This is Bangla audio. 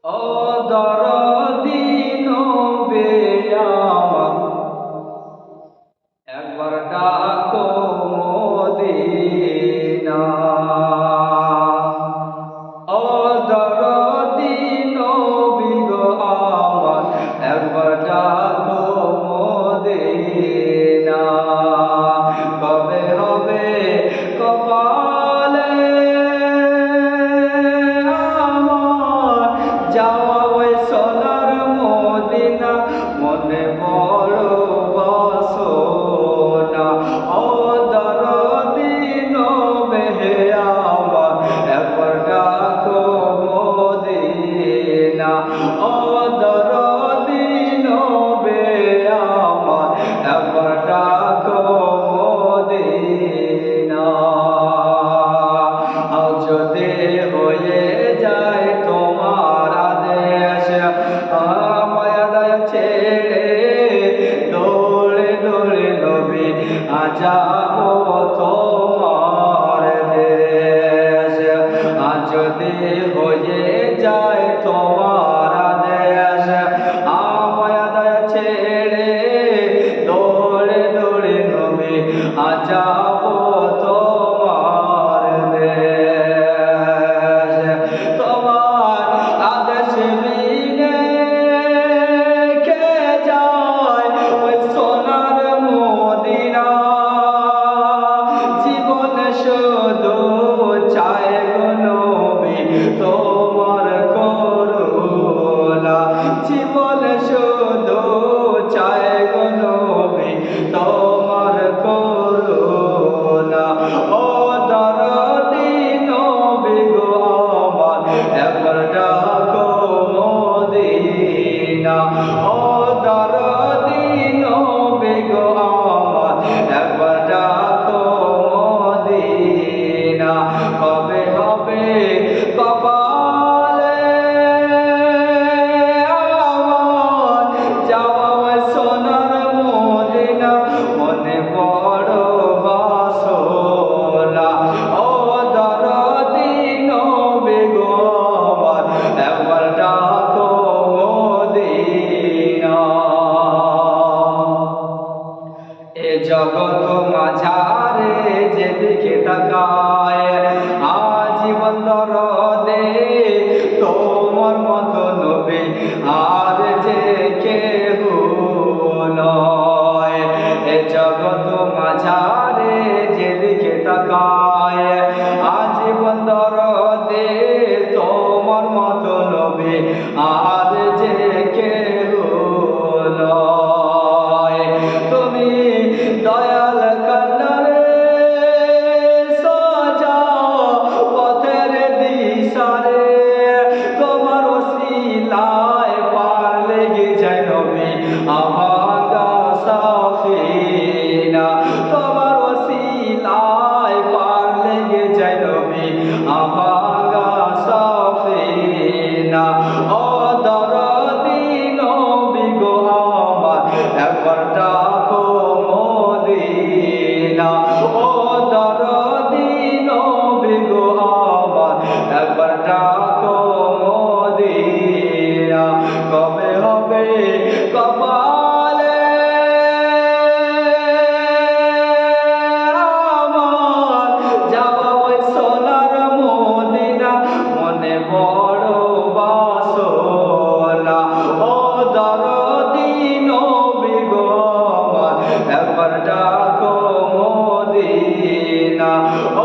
ও দরদি নবে আমার একবার ডাকো মদিনা। ও দরদি নবী গো আমার একবার ডাকো মদিনা। কবে হবে কপালে আমার যাওয়া ওই সোনার মদিনা, মনে বড় বাসনা। ও দরদি নবে আমার একবার ডাকো মদিনা। ও দরদি নবে আমার একবার ডাকো মদিনা। যদি হয়ে যায় তোমার আদেশ, মায়া দয়া ছেড়ে দৌড়ে দৌড়ে নবী যাবো তোমার দেশ। যদি হয়ে যায় তোমার আদেশ, মায়া দয়া ছেড়ে দৌড়ে দৌড়ে নবী যাবো তোমার দেশ। তোমার আদেশ বিনে কে যায় ওই সোনার মদিনা। জীবন শুধু চায় গো নবী তোমার করুণা। জীবন শুধু চায় গো নবী তোমার করুণা। ও দরদি নবী গো আমার একবার ডাকো মদিনা। ও দরদি নবী গো আমার একবার ডাকো মদিনা। কবে হবে কপালে আমার যাওয়া ওই সোনার মদিনা, মনে বড় বাসনা। ও দরদি নবী গো আমার একবার ডাকো মদিনা। এ জগৎ মাঝারে যেদিকে তাকায় আজীবন দরদে তোমার মতো নবী আর যে কেহ নয়। এ জগৎ মাঝারে যেদিকে তাকায় আজীবন দরদে তোমার মতো নবী আর যে কেহ নয়। তুমি দয়াল কান্নারে সাজাও পথের দিশারে, তোমার ওসিলায় পার লেগে যায় নবী ভাঙা সাফিনা। তোমার ওসিলায় পার লেগে যায় নবী ভাঙা সাফিনা। ও দরদি নবী গো আমার একবার ডাকো মদিনা। ও দরদি নবী গো আমার একবার ডাকো মদিনা। কবে হবে কপালে আমার যাওয়া ওই সোনার মদিনা, মনে বড় বাসনা। ও দরদি নবী গো আমার একবার ডাকো মদিনা। ও